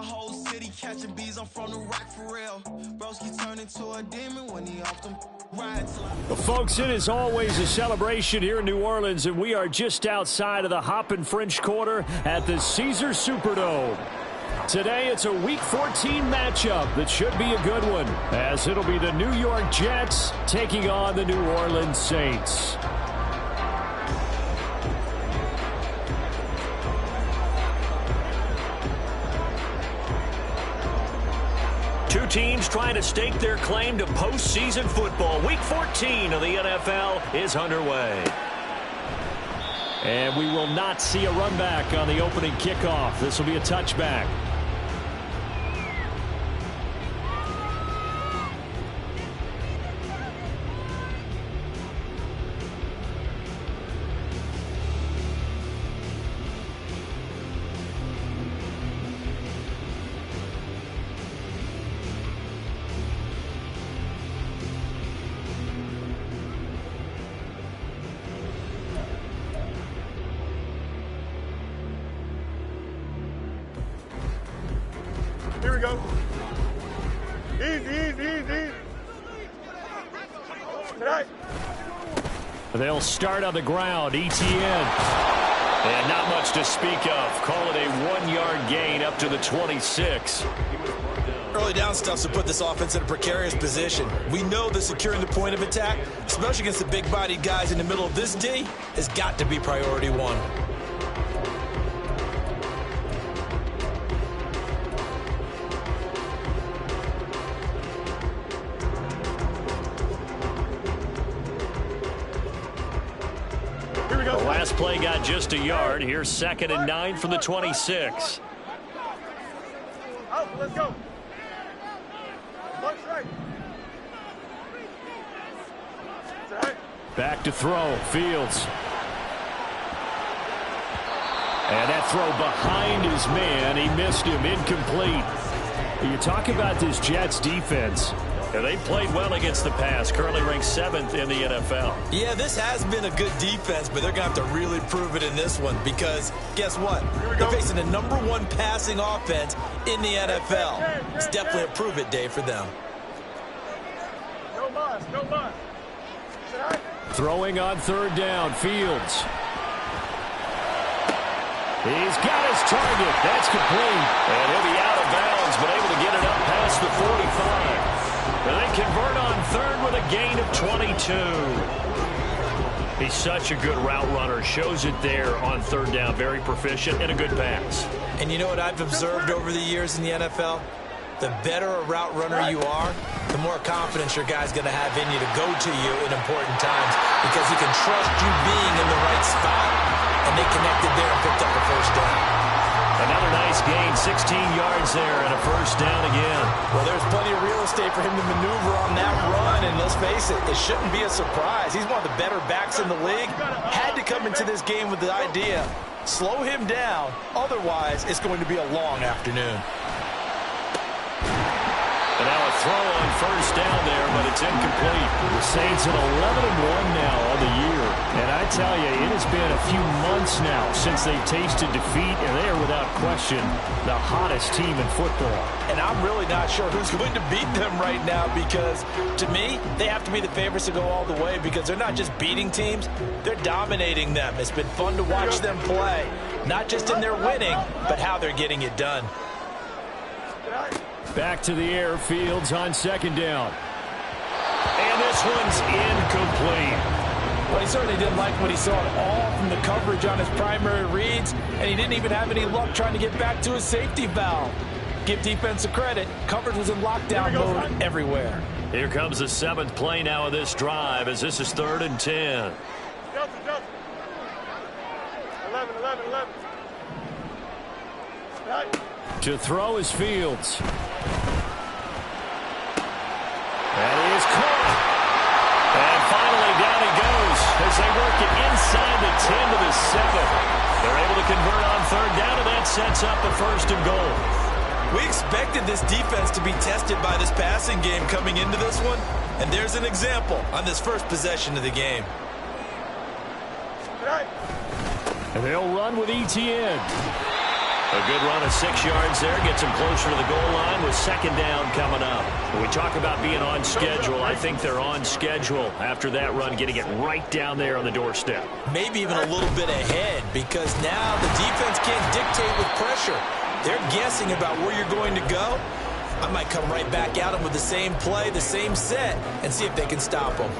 whole city catching bees. I'm from the rock for real. Broski turned into a demon when he off them rides. Well, folks, it is always a celebration here in New Orleans, and we are just outside of the Hoppin' French Quarter at the Caesars Superdome. Today, it's a Week 14 matchup that should be a good one, as it'll be the New York Jets taking on the New Orleans Saints. Two teams trying to stake their claim to postseason football. Week 14 of the NFL is underway. And we will not see a run back on the opening kickoff. This will be a touchback. Here we go. Easy. Right. They'll start on the ground. ETN. And not much to speak of. Call it a 1-yard gain up to the 26. Early down stuffs to put this offense in a precarious position. We know that securing the point of attack, especially against the big-bodied guys in the middle of this D, has got to be priority one. The last play got just a yard. Here's 2nd and 9 from the 26. Out, let's go. Back to throw. Fields. And that throw behind his man. He missed him. Incomplete. You talk about this Jets defense. They played well against the pass. Currently ranked 7th in the NFL. Yeah, this has been a good defense, but they're going to have to really prove it in this one because guess what? They're facing the #1 passing offense in the NFL. It's definitely a prove-it day for them. No muss. Throwing on 3rd down. Fields. He's got his target. That's complete. And he'll be out of bounds, but able to get it up past the 45. And they convert on 3rd with a gain of 22. He's such a good route runner. Shows it there on 3rd down. Very proficient and a good pass. And you know what I've observed over the years in the NFL? The better a route runner you are, the more confidence your guy's going to have in you to go to you in important times because he can trust you being in the right spot. And they connected there and picked up a 1st down. Another nice gain, 16 yards there and a 1st down again. Well, there's plenty of real estate for him to maneuver on that run, and let's face it, it shouldn't be a surprise. He's one of the better backs in the league. Had to come into this game with the idea, slow him down, otherwise it's going to be a long afternoon. And now a throw on 1st down there, but it's incomplete. The Saints at 11-1 now on the year. And I tell you, it has been a few months now since they've tasted defeat, and they are without question the hottest team in football. And I'm really not sure who's going to beat them right now because, to me, they have to be the favorites to go all the way because they're not just beating teams, they're dominating them. It's been fun to watch them play, not just in their winning, but how they're getting it done. Back to the air. Fields on 2nd down. And this one's incomplete. Well, he certainly didn't like what he saw at all from the coverage on his primary reads, and he didn't even have any luck trying to get back to his safety valve. Give defense a credit. Coverage was in lockdown mode everywhere. Here comes the 7th play now of this drive as this is 3rd and 10. 11. Right. To throw is Fields. And he is caught. And finally down he goes as they work it inside the 10 to the 7. They're able to convert on 3rd down, and that sets up a 1st and goal. We expected this defense to be tested by this passing game coming into this one, and there's an example on this first possession of the game. And they'll run with ETN. A good run of 6 yards there. Gets him closer to the goal line with second down coming up. When we talk about being on schedule, I think they're on schedule after that run, getting it right down there on the doorstep. Maybe even a little bit ahead, because now the defense can't dictate with pressure. They're guessing about where you're going to go. I might come right back at them with the same play, the same set, and see if they can stop them.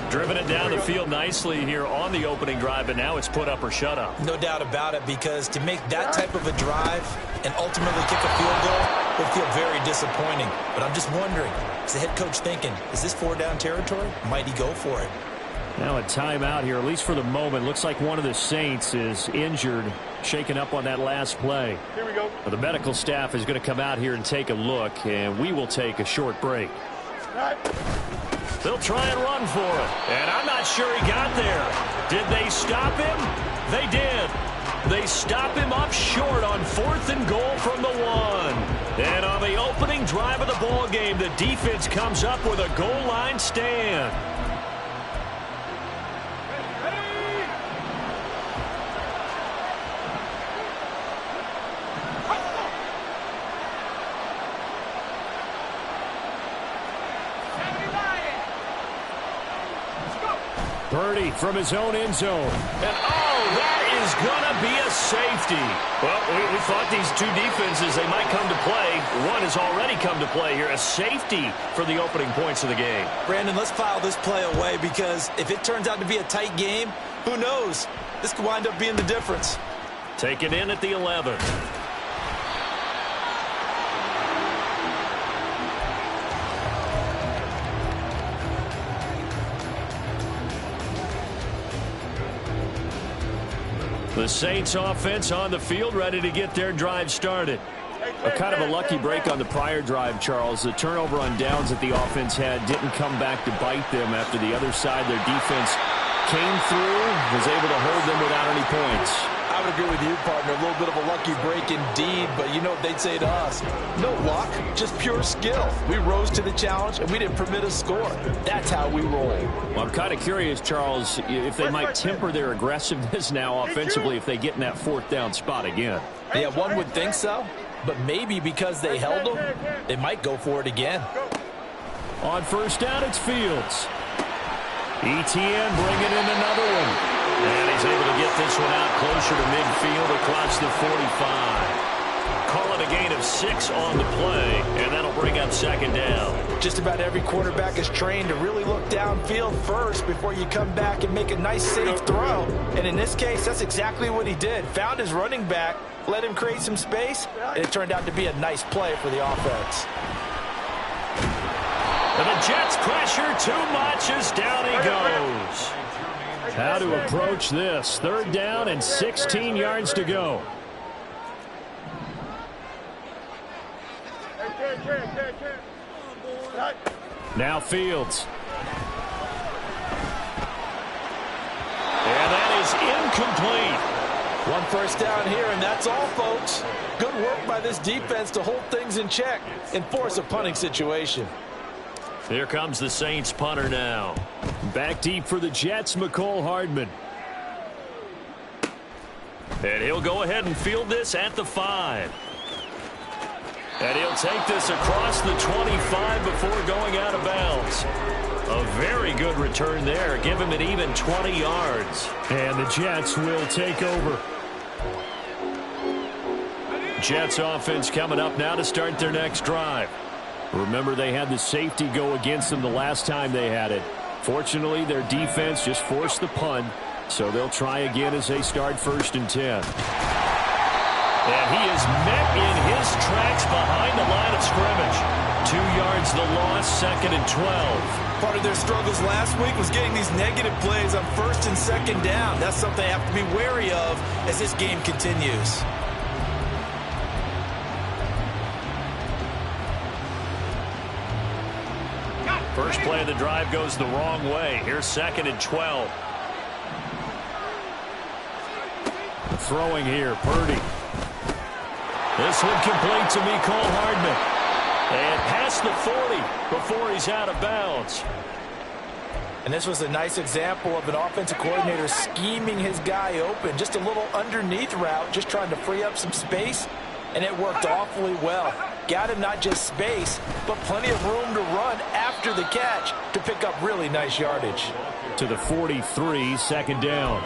Driven it down the field nicely here on the opening drive, and now it's put up or shut up. No doubt about it, because to make that type of a drive and ultimately kick a field goal would feel very disappointing. But I'm just wondering, is the head coach thinking, is this 4-down territory? Might he go for it? Now a timeout here, at least for the moment. Looks like one of the Saints is injured, shaken up on that last play. Here we go. The medical staff is going to come out here and take a look, and we will take a short break. Right. They'll try and run for it, and I'm not sure he got there. Did they stop him? They did. They stop him up short on 4th and goal from the 1. And on the opening drive of the ball game, the defense comes up with a goal line stand. Purdy from his own end zone. And, oh, that is going to be a safety. Well, we thought these two defenses, they might come to play. One has already come to play here. A safety for the opening points of the game. Brandon, let's file this play away, because if it turns out to be a tight game, who knows? This could wind up being the difference. Taken in at the 11. The Saints offense on the field, ready to get their drive started. A kind of a lucky break on the prior drive, Charles. The turnover on downs that the offense had didn't come back to bite them after the other side. Their defense came through, was able to hold them without any points. I would agree with you, partner. A little bit of a lucky break indeed, but you know what they'd say to us? No luck, just pure skill. We rose to the challenge, and we didn't permit a score. That's how we roll. Well, I'm kind of curious, Charles, if they might temper their aggressiveness now offensively if they get in that 4th down spot again. Yeah, one would think so, but maybe because they held them, they might go for it again. On 1st down, it's Fields. ETN bringing in another one. And he's able to get this one out closer to midfield across the 45. Call it a gain of 6 on the play, and that'll bring up 2nd down. Just about every quarterback is trained to really look downfield first before you come back and make a nice, safe throw. And in this case, that's exactly what he did. Found his running back, let him create some space, and it turned out to be a nice play for the offense. And the Jets pressure too much as down he goes. How to approach this. 3rd down and 16 yards to go. Now Fields. And that is incomplete. 1 first down here, and that's all, folks. Good work by this defense to hold things in check and force a punting situation. Here comes the Saints punter now. Back deep for the Jets, McCole Hardman. And he'll go ahead and field this at the 5. And he'll take this across the 25 before going out of bounds. A very good return there. Give him an even 20 yards. And the Jets will take over. Jets offense coming up now to start their next drive. Remember, they had the safety go against them the last time they had it. Fortunately, their defense just forced the punt, so they'll try again as they start 1st and 10. And he is met in his tracks behind the line of scrimmage. 2 yards the loss, 2nd and 12. Part of their struggles last week was getting these negative plays on 1st and 2nd down. That's something they have to be wary of as this game continues. First play of the drive goes the wrong way. Here's 2nd and 12. Throwing here, Purdy. This one complete to Mecole Hardman. And past the 40 before he's out of bounds. And this was a nice example of an offensive coordinator scheming his guy open. Just a little underneath route, just trying to free up some space, and it worked awfully well. Got him not just space, but plenty of room to run after the catch to pick up really nice yardage. To the 43, second down.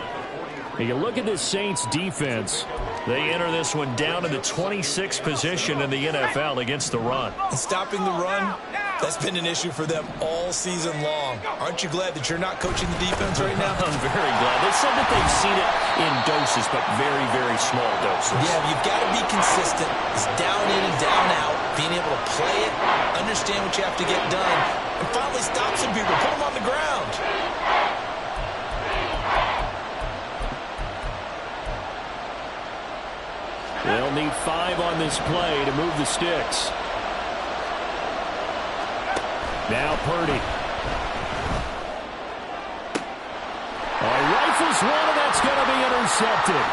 And you look at this Saints defense. They enter this one down in the 26th position in the NFL against the run. And stopping the run, that's been an issue for them all season long. Aren't you glad that you're not coaching the defense right now? I'm very glad. They said that they've seen it in doses, but very, very small doses. Yeah, you've got to be consistent. It's down in and down out, being able to play it, understand what you have to get done, and finally stop some people, put them on the ground. They'll need 5 on this play to move the sticks. Now Purdy. Rifles one, and that's going to be intercepted.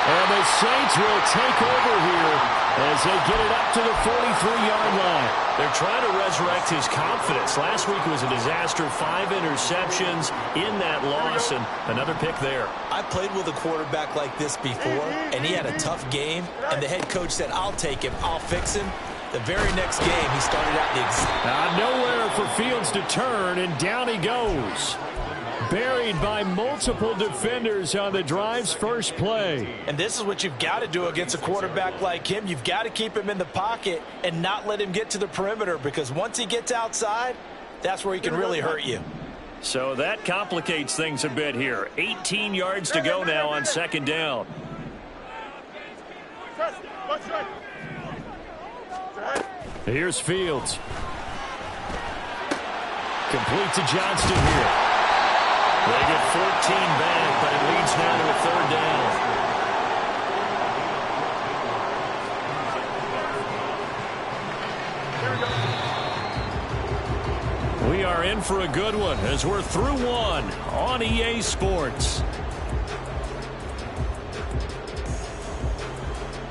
And the Saints will take over here as they get it up to the 43-yard line. They're trying to resurrect his confidence. Last week was a disaster. 5 interceptions in that loss, and another pick there. I played with a quarterback like this before, and he had a tough game, and the head coach said, I'll take him, I'll fix him. The very next game, he started out the exact. Nowhere for Fields to turn, and down he goes. Buried by multiple defenders on the drive's first play. And this is what you've got to do against a quarterback like him. You've got to keep him in the pocket and not let him get to the perimeter, because once he gets outside, that's where he can really hurt you. So that complicates things a bit here. 18 yards to go now on second down. Here's Fields. Complete to Johnston here. They get 14 back, but it leads now to a third down. We are in for a good one as we're through one on EA Sports.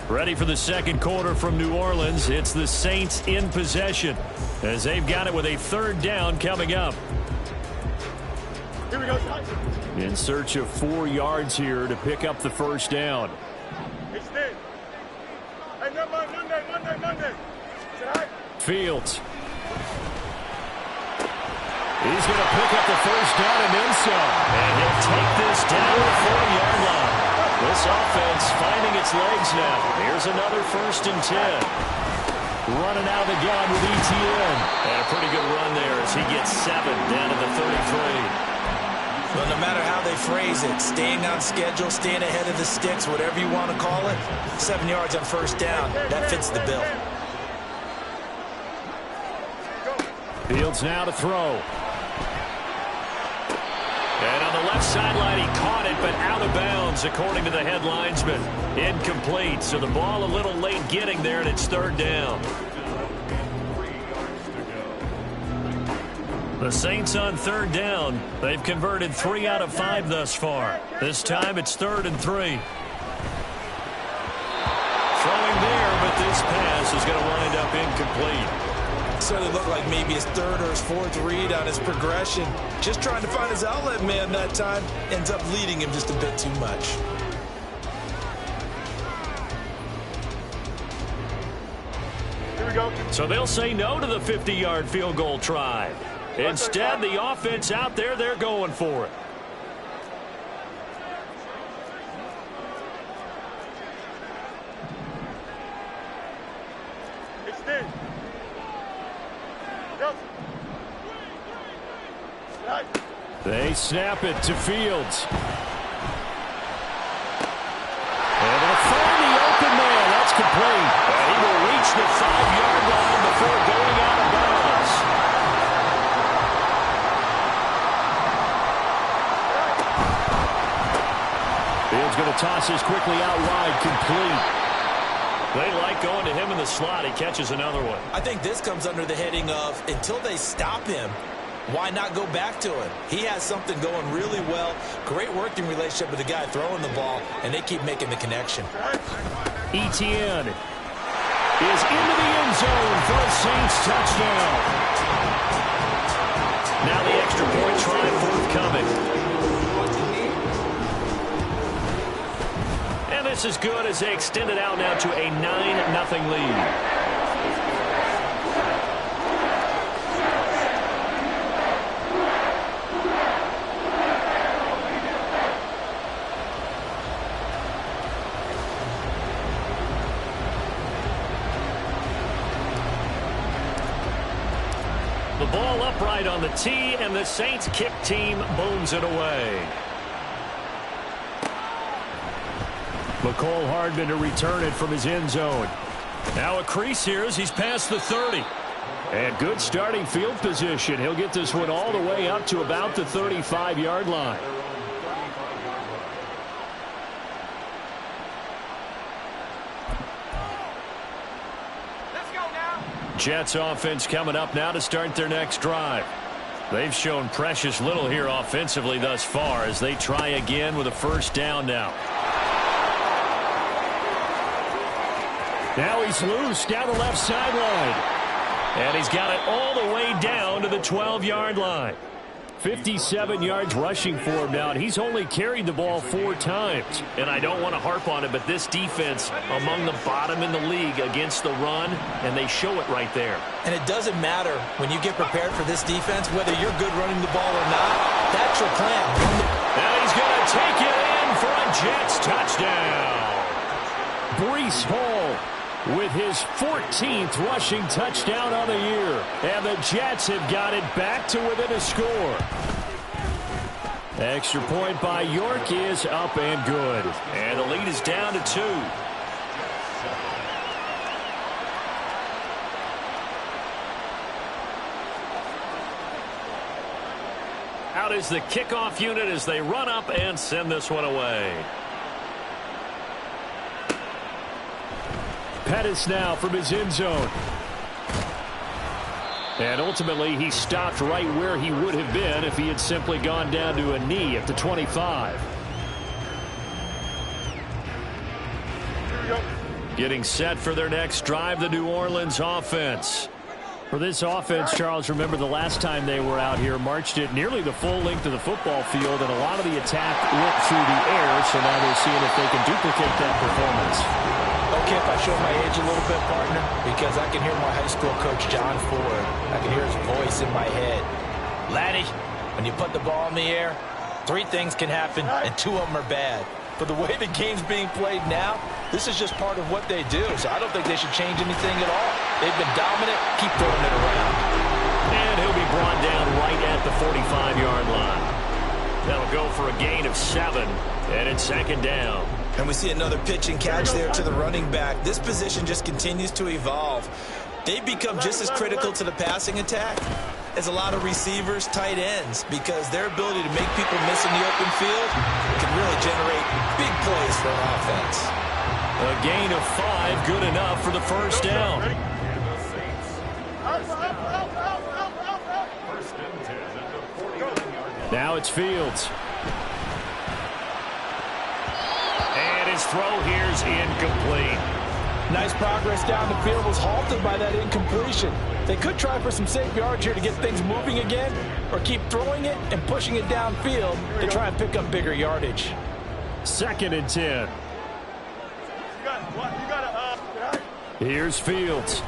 Ready for the second quarter from New Orleans. It's the Saints in possession as they've got it with a third down coming up. Here we go. In search of 4 yards here to pick up the first down. Extend. Hey, Monday. Fields. He's going to pick up the first down and then some. And he'll take this down to the 40-yard line. This offense finding its legs now. Here's another 1st and 10. Running out of the gun with ETN. And a pretty good run there as he gets 7 down to the 33. Well, no matter how they phrase it, staying on schedule, staying ahead of the sticks, whatever you want to call it, 7 yards on first down, that fits the bill. Fields now to throw. And on the left sideline, he caught it, but out of bounds, according to the head linesman. Incomplete, so the ball a little late getting there, and it's third down. The Saints on third down. They've converted 3 out of 5 thus far. This time it's 3rd and 3. Throwing there, but this pass is going to wind up incomplete. Certainly looked like maybe his 3rd or his 4th read on his progression. Just trying to find his outlet man that time. Ends up leading him just a bit too much. Here we go. So they'll say no to the 50-yard field goal try. Instead, the offense out there, they're going for it. Extend. They snap it to Fields. And they'll find the open man. That's complete. And he will reach the 5-yard line before going out of bounds. Fields going to toss this quickly out wide, complete. They like going to him in the slot. He catches another one. I think this comes under the heading of, until they stop him, why not go back to him? He has something going really well. Great working relationship with the guy throwing the ball, and they keep making the connection. ETN is into the end zone for a Saints touchdown. Now the extra point try forthcoming. And this is good as they extend it out now to a 9-0 lead. The ball upright on the tee, and the Saints kick team booms it away. McCole Hardman to return it from his end zone. Now a crease here as he's past the 30. And good starting field position. He'll get this one all the way up to about the 35-yard line. Jets offense coming up now to start their next drive. They've shown precious little here offensively thus far as they try again with a first down now. Now he's loose down the left sideline. And he's got it all the way down to the 12-yard line. 57 yards rushing for him now. And he's only carried the ball 4 times. And I don't want to harp on it, but this defense among the bottom in the league against the run, and they show it right there. And it doesn't matter when you get prepared for this defense, whether you're good running the ball or not. That's your plan. Now he's going to take it in for a Jets touchdown. Breece Hall with his 14th rushing touchdown on the year. And the Jets have got it back to within a score. Extra point by York is up and good. And the lead is down to 2. Out is the kickoff unit as they run up and send this one away. Pettis now from his end zone. And ultimately he stopped right where he would have been if he had simply gone down to a knee at the 25. Getting set for their next drive, the New Orleans offense. For this offense, Charles, remember the last time they were out here, marched it nearly the full length of the football field, and a lot of the attack went through the air, so now they're seeing if they can duplicate that performance. Okay, if I show my age a little bit, partner, because I can hear my high school coach, John Ford. I can hear his voice in my head. Laddie, when you put the ball in the air, 3 things can happen, and 2 of them are bad. For the way the game's being played now, this is just part of what they do, so I don't think they should change anything at all. They've been dominant. Keep throwing it around. And he'll be brought down right at the 45-yard line. That'll go for a gain of 7, and it's 2nd down. And we see another pitch and catch there to the running back. This position just continues to evolve. They've become just as critical to the passing attack as a lot of receivers, tight ends, because their ability to make people miss in the open field can really generate big plays for an offense. A gain of 5, good enough for the first down. Now it's Fields. And his throw here's incomplete. Nice progress down the field, was halted by that incompletion. They could try for some safe yards here to get things moving again, or keep throwing it and pushing it downfield to try and pick up bigger yardage. 2nd and 10. Here's Fields.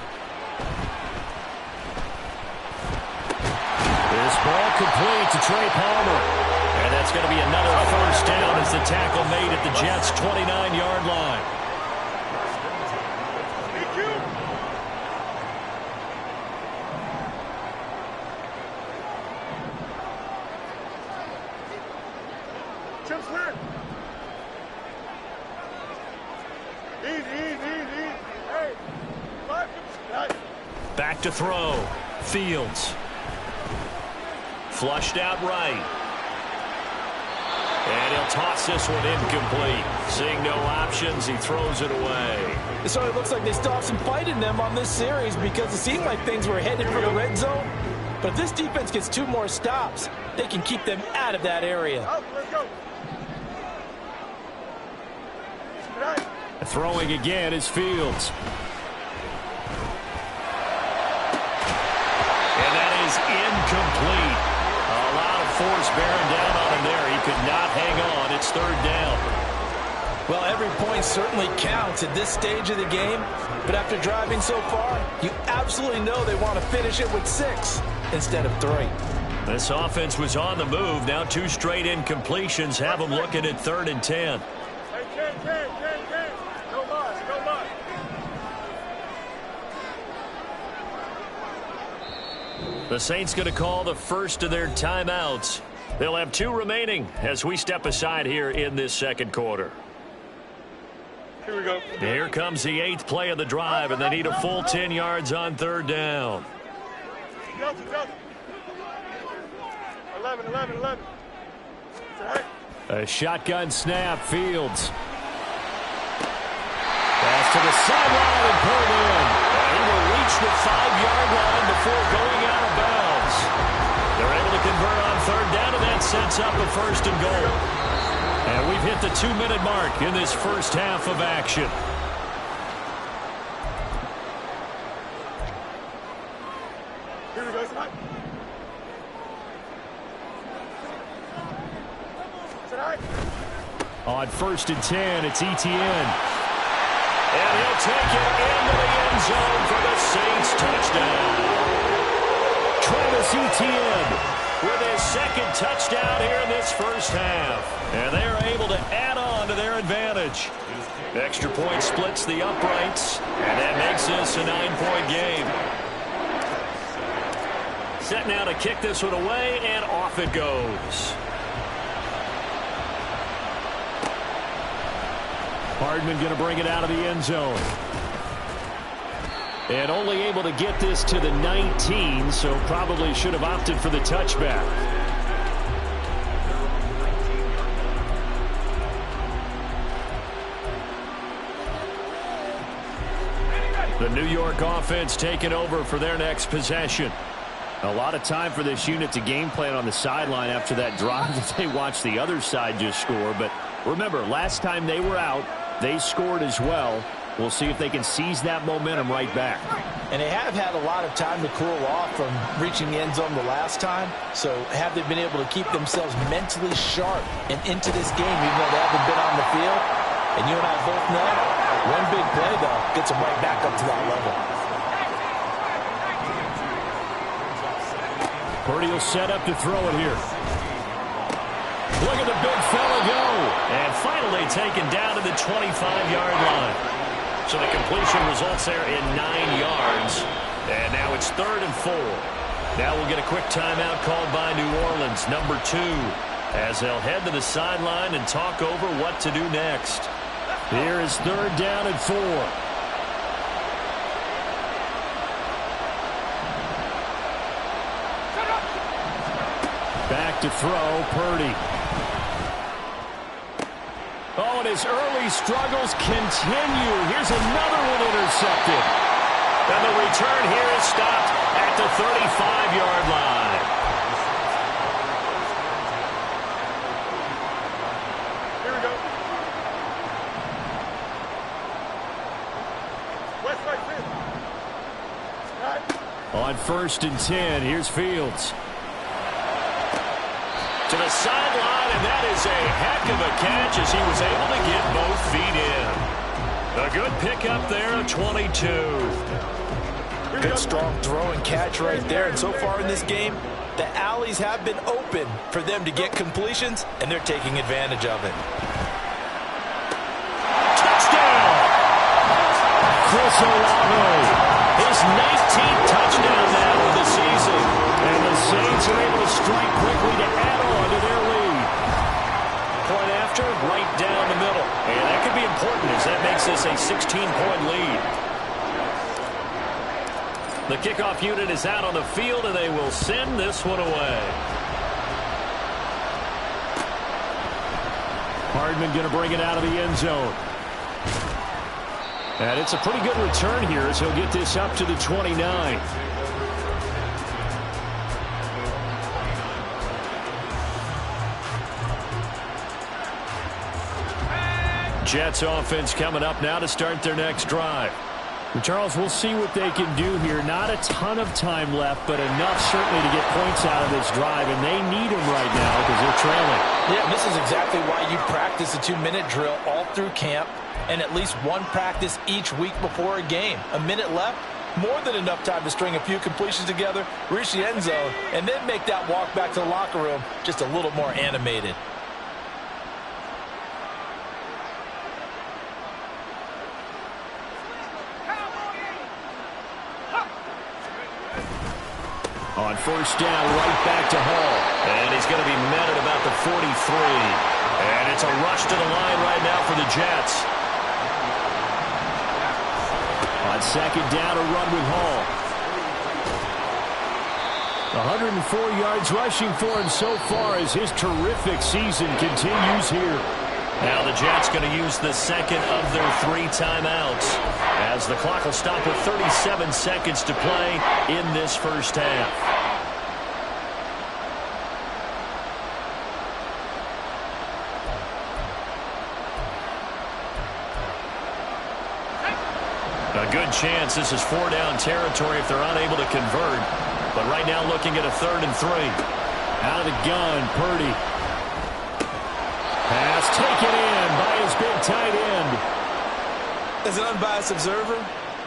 This ball complete to Trey Palmer. And that's going to be another first down as the tackle made at the Jets' 29-yard line. Back to throw. Fields. Flushed out right. And he'll toss this one incomplete. Seeing no options, he throws it away. So it looks like they still have some fight in them on this series because it seemed like things were headed for the red zone. But if this defense gets 2 more stops, they can keep them out of that area. Throwing again is Fields. And that is incomplete. force bearing down on him there. He could not hang on. It's third down. Well, every point certainly counts at this stage of the game, but after driving so far, you absolutely know they want to finish it with 6 instead of 3. This offense was on the move. Now 2 straight incompletions have them looking at 3rd and 10. Hey, 10. No more. The Saints going to call the first of their timeouts. They'll have 2 remaining as we step aside here in this second quarter. Here we go. Here comes the 8th play of the drive, and they need a full 10 yards on 3rd down. Delta. 11. A shotgun snap, Fields. Pass to the sideline and pulled in. And he will reach the 5-yard line before going out of bounds. They're able to convert on 3rd down, and that sets up a 1st and goal. And we've hit the 2-minute mark in this first half of action. Here we go, tonight. On 1st and 10, it's Etienne. And he'll take it into the end zone for the Saints touchdown. Travis Etienne with his 2nd touchdown here in this first half. And they are able to add on to their advantage. Extra point splits the uprights, and that makes this a 9-point game. Set now to kick this one away, and off it goes. Hardman going to bring it out of the end zone. And only able to get this to the 19, so probably should have opted for the touchback. The New York offense taking over for their next possession. A lot of time for this unit to game plan on the sideline after that drive that they watched the other side just score. But remember, last time they were out, they scored as well. We'll see if they can seize that momentum right back. And they have had a lot of time to cool off from reaching the end zone the last time. So have they been able to keep themselves mentally sharp and into this game even though they haven't been on the field? And you and I both know one big play, though, gets them right back up to that level. Purdy will set up to throw it here. Look at the big fella go. And finally taken down to the 25-yard line. So the completion results there in 9 yards. And now it's 3rd and 4. Now we'll get a quick timeout called by New Orleans, number 2, as they'll head to the sideline and talk over what to do next. Here is 3rd down and 4. Back to throw, Purdy. Oh, and his early struggles continue. Here's another one intercepted. And the return here is stopped at the 35-yard line. Here we go. West side, Fields. On 1st and 10, here's Fields. To the sideline, and that is a heck of a catch as he was able to get both feet in. A good pickup there, a 22. Good strong throw and catch right there. And so far in this game, the alleys have been open for them to get completions, and they're taking advantage of it. Touchdown! Chris Olave, his 19th touchdown now of the season. And the Saints are able to strike quickly to add on to their lead. Point after, right down the middle. And that could be important as that makes this a 16-point lead. The kickoff unit is out on the field, and they will send this one away. Hardman going to bring it out of the end zone. And it's a pretty good return here as he'll get this up to the 29. Jets offense coming up now to start their next drive. And Charles, we'll see what they can do here. Not a ton of time left, but enough certainly to get points out of this drive, and they need them right now because they're trailing. Yeah, this is exactly why you practice a 2-minute drill all through camp and at least one practice each week before a game. A minute left, more than enough time to string a few completions together, reach the end zone, and then make that walk back to the locker room just a little more animated. On first down, right back to Hall. And he's going to be met at about the 43. And it's a rush to the line right now for the Jets. On second down, a run with Hall. 104 yards rushing for him so far as his terrific season continues here. Now the Jets going to use the second of their 3 timeouts as the clock will stop with 37 seconds to play in this first half. A good chance this is 4-down territory if they're unable to convert. But right now looking at a 3rd and 3. Out of the gun, Purdy. Pass taken in by his big tight end. As an unbiased observer,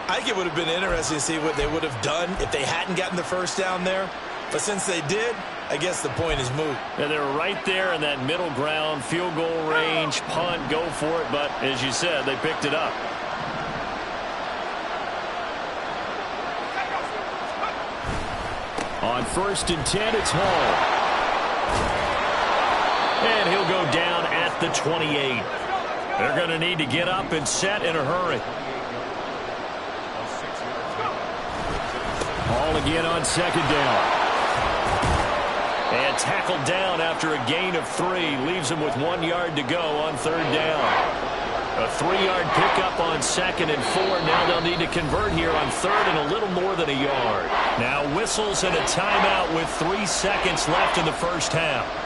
I think it would have been interesting to see what they would have done if they hadn't gotten the first down there. But since they did, I guess the point is moot. And they're right there in that middle ground, field goal range, punt, go for it. But as you said, they picked it up. On first and 10, it's Hall. And he'll go down at the 28. They're going to need to get up and set in a hurry. Hall again on second down. And tackled down after a gain of 3. Leaves him with 1 yard to go on 3rd down. A 3-yard pickup on 2nd and 4. Now they'll need to convert here on 3rd and a little more than a yard. Now whistles and a timeout with 3 seconds left in the first half.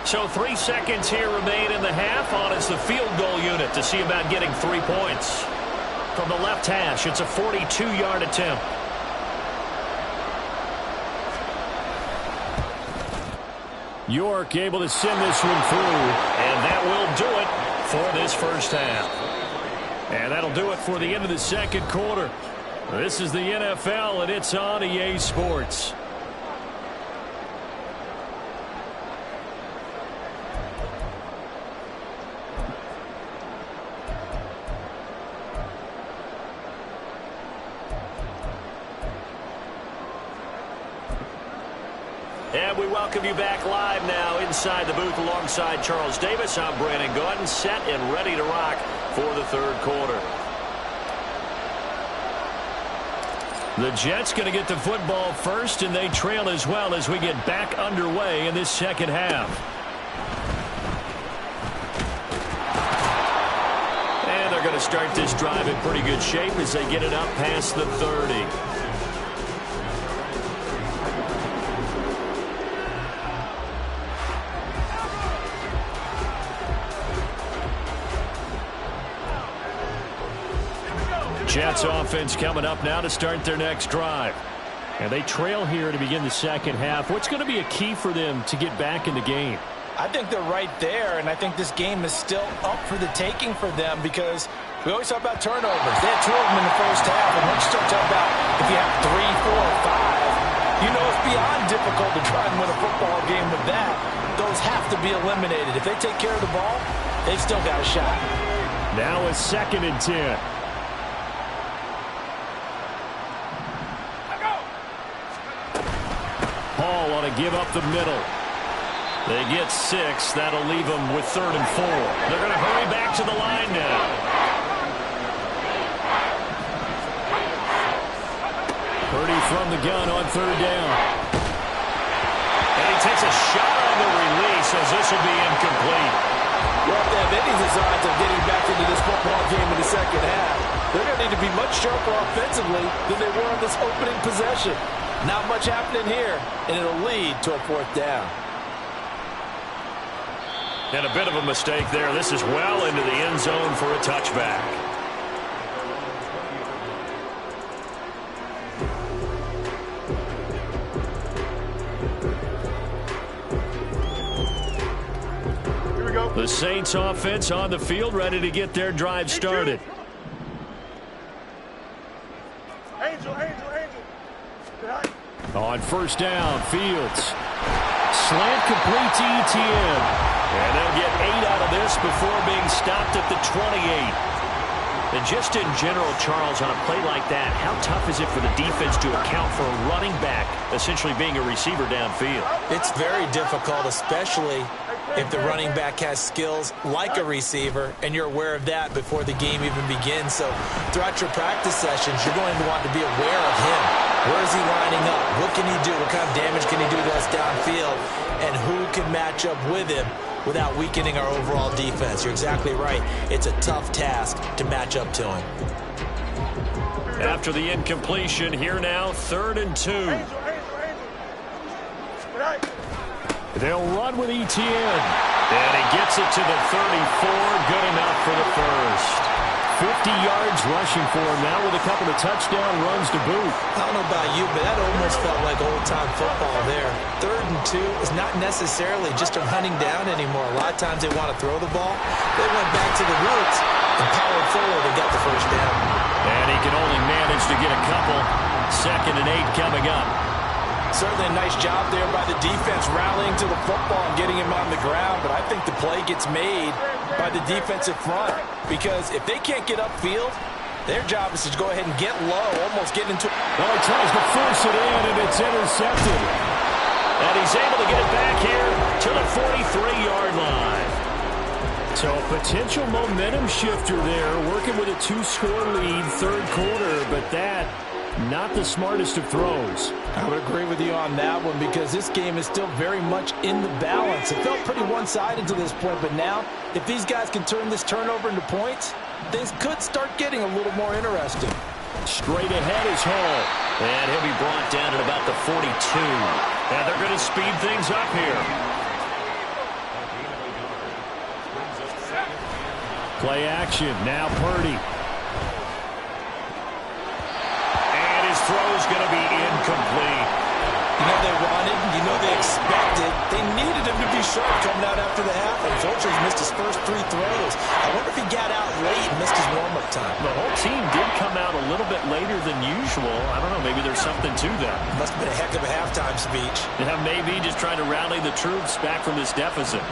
So 3 seconds here remain in the half. On is the field goal unit to see about getting 3 points. From the left hash, it's a 42-yard attempt. York able to send this one through. And that will do it for this first half. And that'll do it for the end of the second quarter. This is the NFL, and it's on EA Sports. And we welcome you back live now inside the booth alongside Charles Davis. I'm Brandon Gaudin, set and ready to rock for the third quarter. The Jets going to get the football first, and they trail as well as we get back underway in this second half. And they're going to start this drive in pretty good shape as they get it up past the 30. Jets offense coming up now to start their next drive. And they trail here to begin the second half. What's going to be a key for them to get back in the game? I think they're right there, and I think this game is still up for the taking for them because we always talk about turnovers. They had 2 of them in the first half, and once you start talking about if you have 3, 4, or 5, you know it's beyond difficult to try and win a football game with that. Those have to be eliminated. If they take care of the ball, they've still got a shot. Now a 2nd and 10. Hall want to give up the middle. They get 6. That'll leave them with 3rd and 4. They're going to hurry back to the line now. Purdy from the gun on 3rd down. And he takes a shot on the release as this will be incomplete. have any designs of getting back into this football game in the second half. They're going to need to be much sharper offensively than they were on this opening possession. Not much happening here, and it'll lead to a fourth down. And a bit of a mistake there. This is well into the end zone for a touchback. Here we go. The Saints offense on the field, ready to get their drive started. Angel. On first down, Fields. Slant complete to Etienne. And they'll get 8 out of this before being stopped at the 28. And just in general, Charles, on a play like that, how tough is it for the defense to account for a running back essentially being a receiver downfield? It's very difficult, especially if the running back has skills like a receiver, and you're aware of that before the game even begins. So throughout your practice sessions, you're going to want to be aware of him. Where is he lining up? What can he do? What kind of damage can he do to us downfield? And who can match up with him without weakening our overall defense? You're exactly right. It's a tough task to match up to him. After the incompletion, here now, 3rd and 2. Angel. They'll run with Etienne. And he gets it to the 34. Good enough for the first. 50 yards rushing for him now with a couple of touchdown runs to boot. I don't know about you, but that almost felt like old-time football there. 3rd and 2 is not necessarily just a running down anymore. A lot of times they want to throw the ball. They went back to the roots and powered forward and got the first down. And he can only manage to get a couple. 2nd and 8 coming up. Certainly a nice job there by the defense rallying to the football and getting him on the ground, but I think the play gets made by the defensive front because if they can't get upfield, their job is to go ahead and get low, almost get into... Well, he tries to force it in, and it's intercepted. And he's able to get it back here to the 43-yard line. So a potential momentum shifter there, working with a 2-score lead, 3rd quarter, but that... not the smartest of throws. I would agree with you on that one because this game is still very much in the balance. It felt pretty one-sided to this point, but now if these guys can turn this turnover into points, things could start getting a little more interesting. Straight ahead is Hall. And he'll be brought down at about the 42. And they're going to speed things up here. Play action. Now Purdy. Throw's going to be incomplete. You know they wanted, you know they expected. They needed him to be sharp coming out after the half. Unfortunately, he missed his first 3 throws. I wonder if he got out late and missed his warm-up time. The whole team did come out a little bit later than usual. I don't know, maybe there's something to that. Must have been a heck of a halftime speech. Yeah, maybe just trying to rally the troops back from this deficit.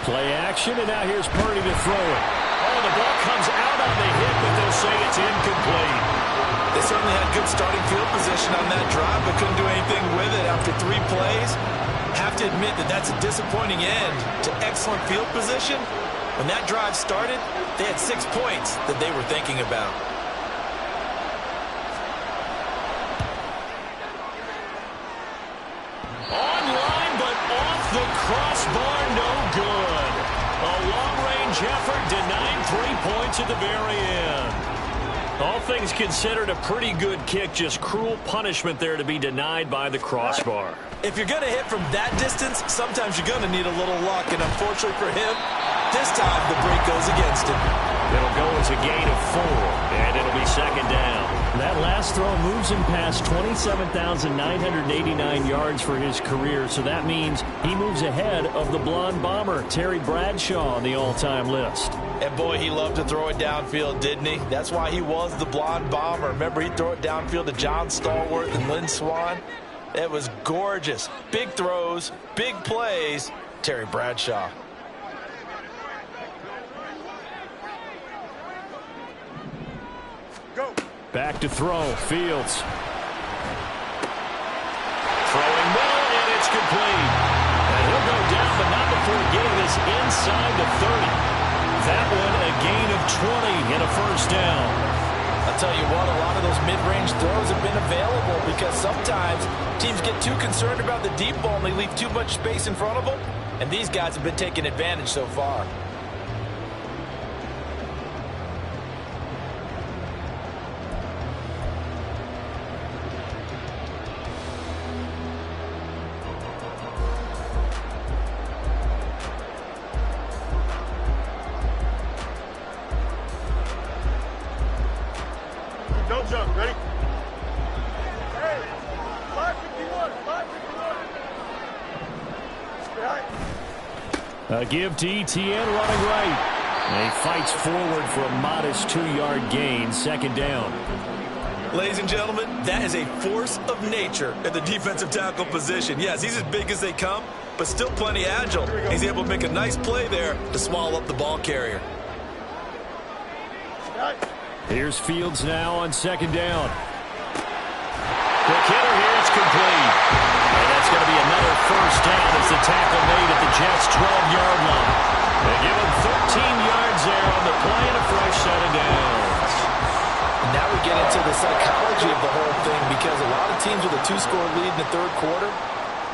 Play action, and now here's Purdy to throw it. Oh, the ball comes out on the hit, but they'll say it's incomplete. They certainly had good starting field position on that drive, but couldn't do anything with it after 3 plays. Have to admit that that's a disappointing end to excellent field position. When that drive started, they had 6 points that they were thinking about. Online, but off the crossbar, no good. A long-range effort denying 3 points at the very end. All things considered, a pretty good kick, just cruel punishment there to be denied by the crossbar. If you're going to hit from that distance, sometimes you're going to need a little luck, and unfortunately for him, this time the break goes against him. It'll go as a gain of 4, and it'll be 2nd down. That last throw moves him past 27,989 yards for his career, so that means he moves ahead of the blonde bomber, Terry Bradshaw, on the all-time list. And boy, he loved to throw it downfield, didn't he? That's why he was the blonde bomber. Remember, he'd throw it downfield to John Stallworth and Lynn Swann. It was gorgeous. Big throws, big plays. Terry Bradshaw. Go. Back to throw, Fields. Throwing middle, and it's complete. And he'll go down, but not before getting this inside the 30. That one a gain of 20 and a first down. I'll tell you what, a lot of those mid-range throws have been available because sometimes teams get too concerned about the deep ball and they leave too much space in front of them. And these guys have been taking advantage so far. Don't jump. Ready? Hey, 551. 551. A give to Etienne running right. And he fights forward for a modest 2-yard gain, second down. Ladies and gentlemen, that is a force of nature at the defensive tackle position. Yes, he's as big as they come, but still plenty agile. He's able to make a nice play there to swallow up the ball carrier. Here's Fields now on second down. Quick hitter here, it's complete. And that's going to be another first down as the tackle made at the Jets' 12-yard line. They give him 13 yards there on the play and a fresh set of downs. Now we get into the psychology of the whole thing because a lot of teams with a 2-score lead in the third quarter,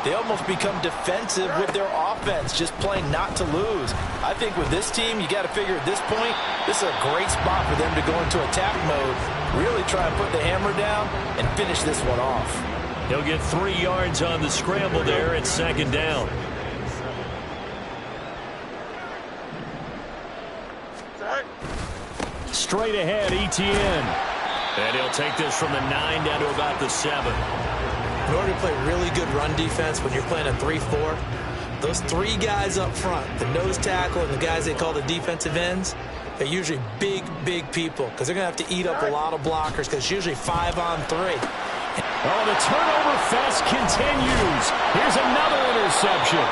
they almost become defensive with their offense, just playing not to lose. I think with this team, you got to figure at this point, this is a great spot for them to go into attack mode, really try and put the hammer down and finish this one off. He'll get 3 yards on the scramble there at second down. Straight ahead, Etienne. And he'll take this from the 9 down to about the 7. In order to play really good run defense when you're playing a 3-4, those 3 guys up front, the nose tackle and the guys they call the defensive ends, they're usually big, big people because they're going to have to eat up a lot of blockers because it's usually 5 on 3. Oh, the turnover fest continues. Here's another interception.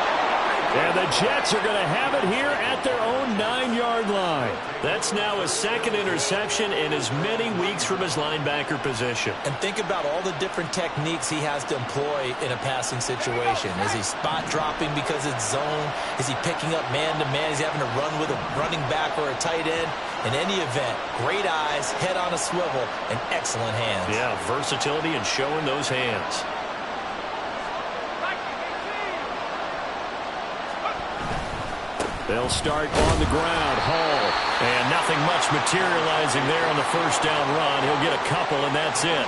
And the Jets are going to have it here at their own 9-yard line. That's now his second interception in as many weeks from his linebacker position. And think about all the different techniques he has to employ in a passing situation. Is he spot dropping because it's zone? Is he picking up man-to-man? Is he having to run with a running back or a tight end? In any event, great eyes, head on a swivel, and excellent hands. Yeah, versatility and showing those hands. They'll start on the ground. Hall. And nothing much materializing there on the first down run. He'll get a couple, and that's it.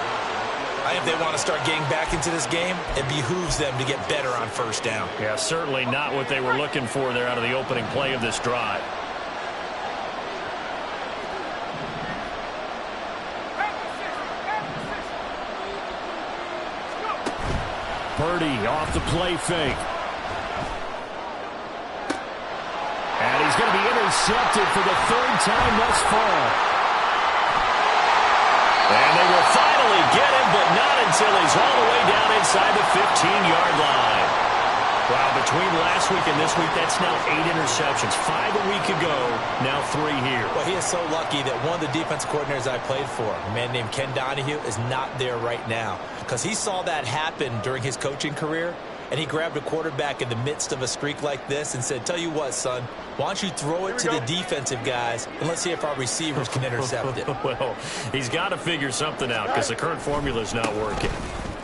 If they want to start getting back into this game, it behooves them to get better on first down. Yeah, certainly not what they were looking for there out of the opening play of this drive. Purdy off the play fake. And he's going to be intercepted for the 3rd time thus far. And they will finally get him, but not until he's all the way down inside the 15-yard line. Wow, between last week and this week, that's now 8 interceptions. 5 a week ago, now 3 here. Well, he is so lucky that one of the defense coordinators I played for, a man named Ken Donahue, is not there right now. Because he saw that happen during his coaching career, and he grabbed a quarterback in the midst of a streak like this and said, tell you what, son, why don't you throw it to the defensive guys, and let's see if our receivers can intercept it. Well, he's got to figure something out because the current formula is not working.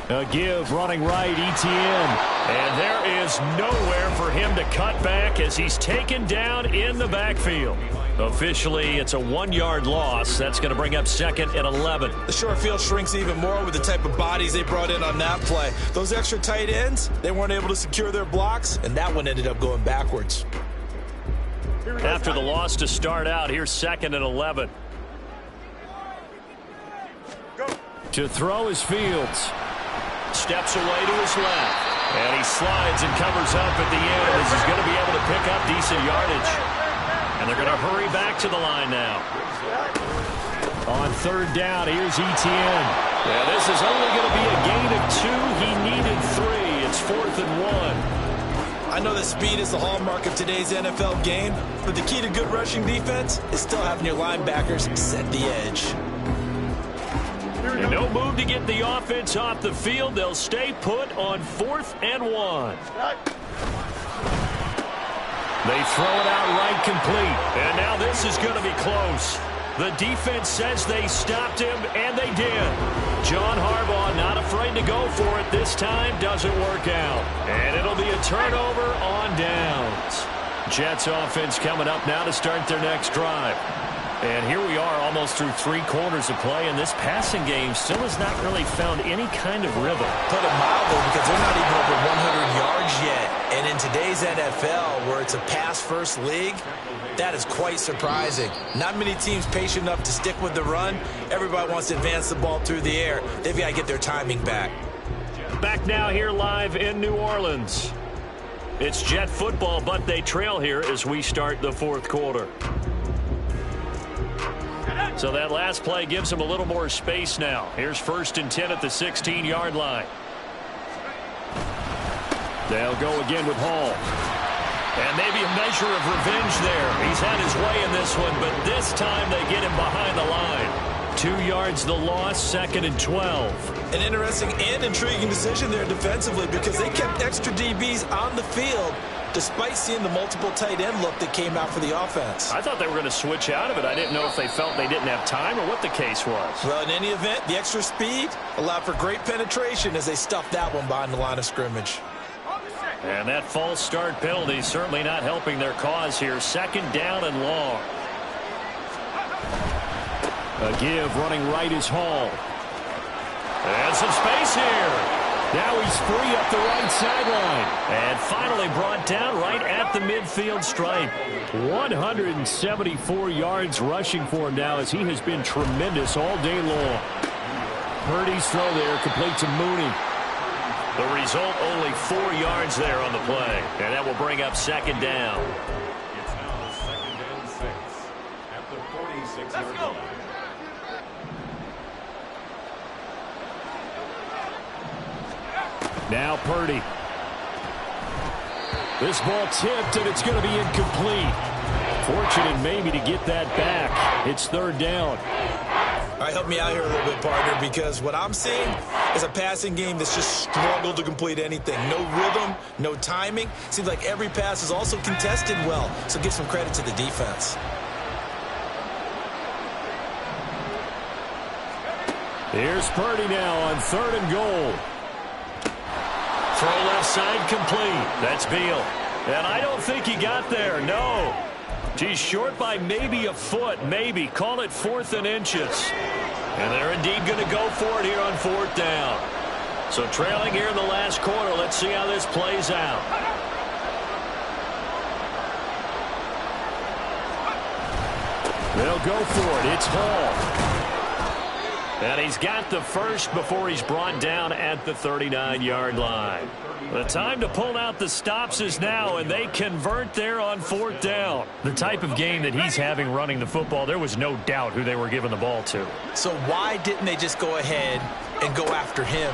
A give running right, Etienne. And there is nowhere for him to cut back as he's taken down in the backfield. Officially, it's a 1-yard loss. That's going to bring up 2nd and 11. The short field shrinks even more with the type of bodies they brought in on that play. Those extra tight ends, they weren't able to secure their blocks, and that one ended up going backwards. After the loss to start out, here's 2nd and 11. To throw is Fields. Steps away to his left. And he slides and covers up at the end as he's going to be able to pick up decent yardage. And they're going to hurry back to the line now. On 3rd down, here's Etienne. Yeah, this is only going to be a gain of 2. He needed 3. It's 4th and 1. I know that speed is the hallmark of today's NFL game, but the key to good rushing defense is still having your linebackers set the edge. And no move to get the offense off the field. They'll stay put on 4th and 1. They throw it out right complete. And now this is going to be close. The defense says they stopped him, and they did. John Harbaugh not afraid to go for it this time. Doesn't work out. And it'll be a turnover on downs. Jets offense coming up now to start their next drive. And here we are almost through 3 quarters of play, and this passing game still has not really found any kind of rhythm. Put it mildly, because they're not even over 100 yards yet. And in today's NFL, where it's a pass-first league, that is quite surprising. Not many teams patient enough to stick with the run. Everybody wants to advance the ball through the air. They've got to get their timing back. Back now here live in New Orleans. It's Jet football, but they trail here as we start the 4th quarter. So that last play gives them a little more space now. Here's 1st and 10 at the 16-yard line. They'll go again with Hall. And maybe a measure of revenge there. He's had his way in this one, but this time they get him behind the line. 2 yards the loss, 2nd and 12. An interesting and intriguing decision there defensively, because they kept extra DBs on the field despite seeing the multiple tight end look that came out for the offense. I thought they were going to switch out of it. I didn't know if they felt they didn't have time or what the case was. Well, in any event, the extra speed allowed for great penetration as they stuffed that one behind the line of scrimmage. And that false start penalty certainly not helping their cause here. 2nd down and long. A give running right is Hall. And some space here. Now he's free up the right sideline. And finally brought down right at the midfield stripe. 174 yards rushing for him now, as he has been tremendous all day long. Purdy's throw there complete to Mooney. The result, only 4 yards there on the play. And that will bring up 2nd down. It's now 2nd and 6 at the 46-yard line. Now Purdy. This ball tipped, and it's going to be incomplete. Fortunate maybe to get that back. It's 3rd down. All right, help me out here a little bit, partner, because what I'm seeing is a passing game that's just struggled to complete anything. No rhythm, no timing. Seems like every pass is also contested well, so give some credit to the defense. Here's Purdy now on 3rd and goal. Throw left side complete. That's Beal. And I don't think he got there. No. He's short by maybe a foot. Maybe. Call it 4th and inches. And they're indeed going to go for it here on 4th down. So trailing here in the last quarter. Let's see how this plays out. They'll go for it. It's Hall. And he's got the first before he's brought down at the 39-yard line. The time to pull out the stops is now, and they convert there on 4th down. The type of game that he's having running the football, there was no doubt who they were giving the ball to. So why didn't they just go ahead and go after him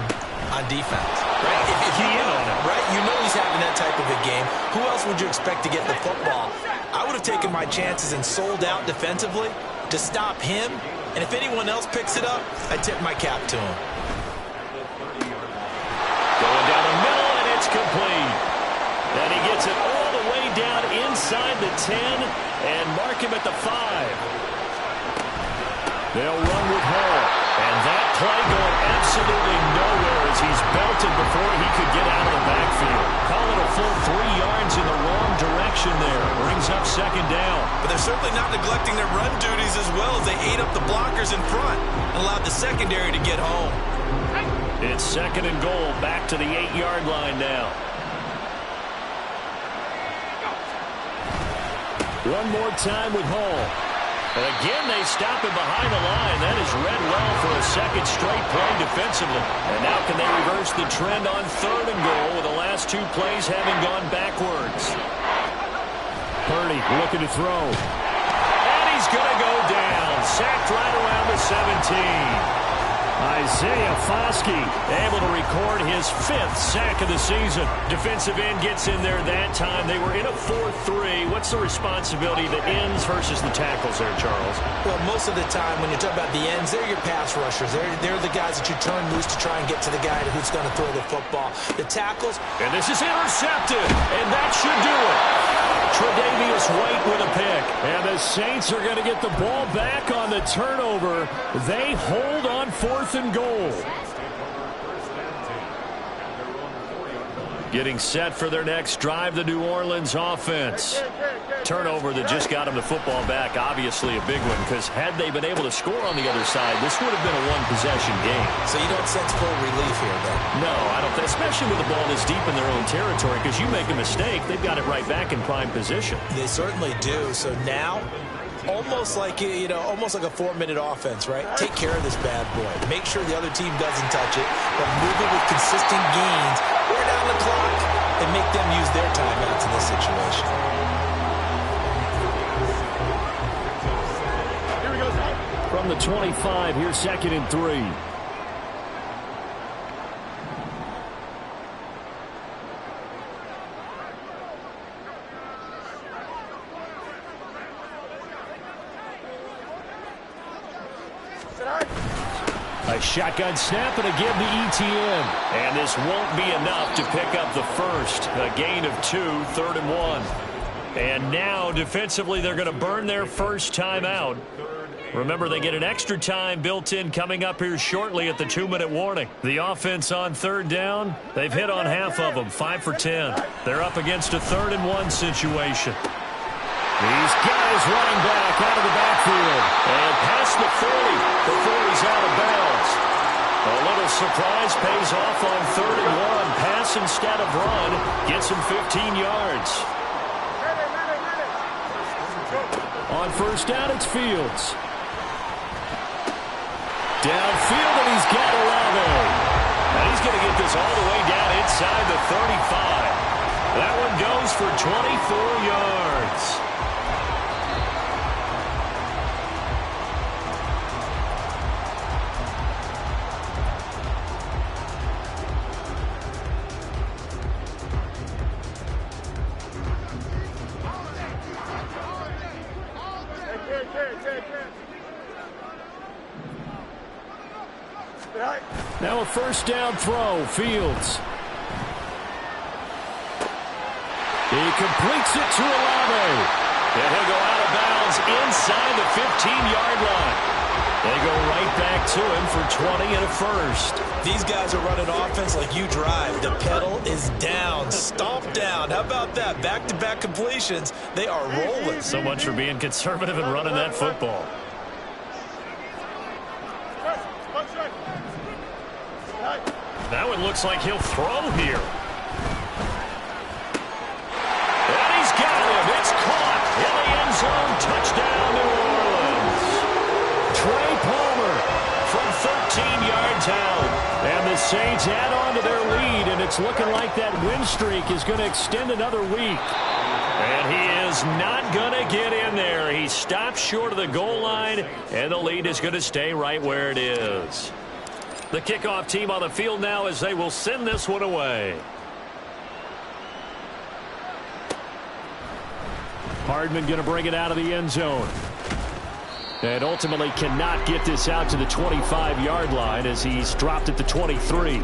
on defense? Right? If you know, right? You know he's having that type of a game. Who else would you expect to get the football? I would have taken my chances and sold out defensively to stop him. And if anyone else picks it up, I tip my cap to him. Going down the middle, and it's complete. And he gets it all the way down inside the 10 and mark him at the 5. They'll run with Hall. And that play going absolutely nowhere as he's belted before he could get out of the backfield. Call it a full 3 yards in the wrong direction there. Brings up 2nd down. But they're certainly not neglecting their run duties as well, as they ate up the blockers in front and allowed the secondary to get home. It's 2nd and goal, back to the 8-yard line now. One more time with Hall. And again, they stop him behind the line. That is read well for a 2nd straight play defensively. And now can they reverse the trend on 3rd and goal with the last 2 plays having gone backwards? Purdy looking to throw. And he's going to go down. Sacked right around the 17. Isaiah Foskey able to record his 5th sack of the season. Defensive end gets in there that time. They were in a 4-3. What's the responsibility of the ends versus the tackles there, Charles? Well, most of the time when you talk about the ends, they're your pass rushers. They're the guys that you turn loose to try and get to the guy who's going to throw the football. The tackles. And this is intercepted. And that should do it. Tre'Davious White up with a pick. And the Saints are going to get the ball back on the turnover. They hold on 4th and goal. Getting set for their next drive, the New Orleans offense. Turnover that just got them the football back, obviously a big one, because had they been able to score on the other side, this would have been a one-possession game. So you don't sense full relief here, though? No, I don't, especially with the ball this deep in their own territory, because you make a mistake, they've got it right back in prime position. They certainly do. So now, almost like a 4-minute offense, right? Take care of this bad boy. Make sure the other team doesn't touch it, but move it with consistent gains, wear down the clock, and make them use their timeouts in this situation. From the 25, here's 2nd and 3. A shotgun snap and again the ETN. And this won't be enough to pick up the first. A gain of 2, 3rd and 1. And now defensively they're going to burn their first timeout. Remember, they get an extra time built in coming up here shortly at the 2-minute warning. The offense on 3rd down, they've hit on half of them, 5 for 10. They're up against a 3rd and 1 situation. These guys running back out of the backfield. And past the 40 before he's out of bounds. A little surprise pays off on 3rd and 1. Pass instead of run gets him 15 yards. On 1st down, it's Fields. Downfield, and he's got Olave. And he's going to get this all the way down inside the 35. That one goes for 24 yards. Now a 1st down throw, Fields. He completes it to Olave. And he'll go out of bounds inside the 15-yard line. They go right back to him for 20 and a first. These guys are running offense like you drive. The pedal is down, stomp down. How about that? Back-to-back completions. They are rolling. So much for being conservative and running that football. That one looks like he'll throw here. And he's got him. It's caught in the end zone. Touchdown, New Orleans. Trey Palmer from 13 yards out. And the Saints add on to their lead, and it's looking like that win streak is going to extend another week. And he is not going to get in there. He stops short of the goal line, and the lead is going to stay right where it is. The kickoff team on the field now as they will send this one away. Hardman going to bring it out of the end zone. And ultimately cannot get this out to the 25-yard line as he's dropped at the 23.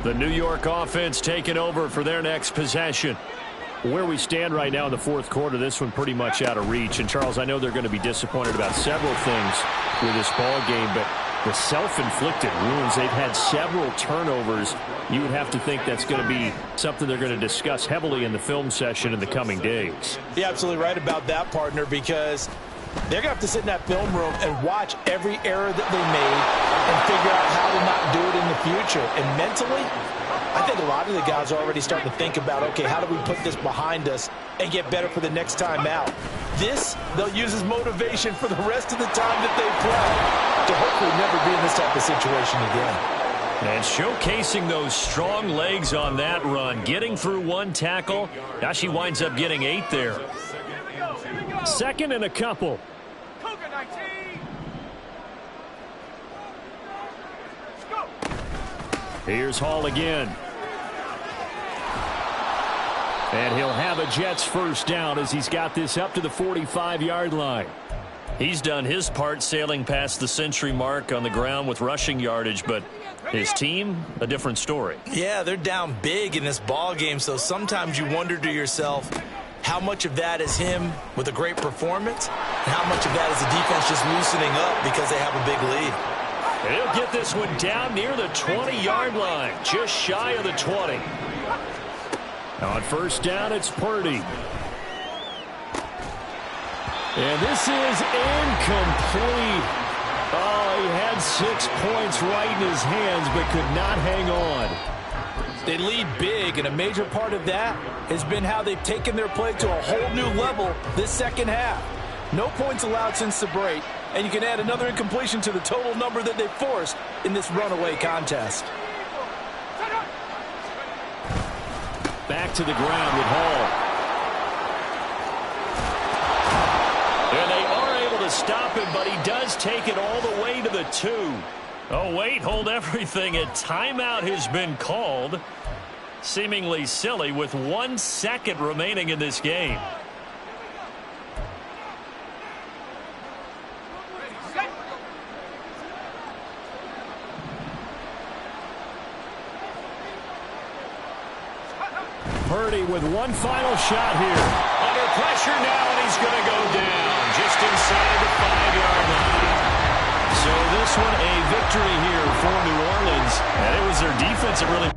The New York offense taking over for their next possession. Where we stand right now in the 4th quarter, this one pretty much out of reach. And, Charles, I know they're going to be disappointed about several things with this ball game, but the self-inflicted wounds, they've had several turnovers. You would have to think that's going to be something they're going to discuss heavily in the film session in the coming days. You're absolutely right about that, partner, because they're going to have to sit in that film room and watch every error that they made and figure out how to not do it in the future. And mentally, I think a lot of the guys are already starting to think about, okay, how do we put this behind us and get better for the next time out? This, they'll use as motivation for the rest of the time that they play to hopefully never be in this type of situation again. And showcasing those strong legs on that run, getting through one tackle. Now she winds up getting 8 there. 2nd and a couple. Here's Hall again. And he'll have a Jets first down as he's got this up to the 45-yard line. He's done his part sailing past the century mark on the ground with rushing yardage, but his team, a different story. Yeah, they're down big in this ball game, so sometimes you wonder to yourself how much of that is him with a great performance and how much of that is the defense just loosening up because they have a big lead. He'll get this one down near the 20-yard line, just shy of the 20. On first down, it's Purdy. And this is incomplete. Oh, he had 6 points right in his hands, but could not hang on. They lead big, and a major part of that has been how they've taken their play to a whole new level this second half. No points allowed since the break, and you can add another incompletion to the total number that they forced in this runaway contest. Back to the ground with Hall. And they are able to stop him, but he does take it all the way to the 2. Oh, wait, hold everything. A timeout has been called. Seemingly silly with 1 second remaining in this game. Purdy with one final shot here. Under pressure now, and he's going to go down just inside the 5-yard line. So this one a victory here for New Orleans. And it was their defense that really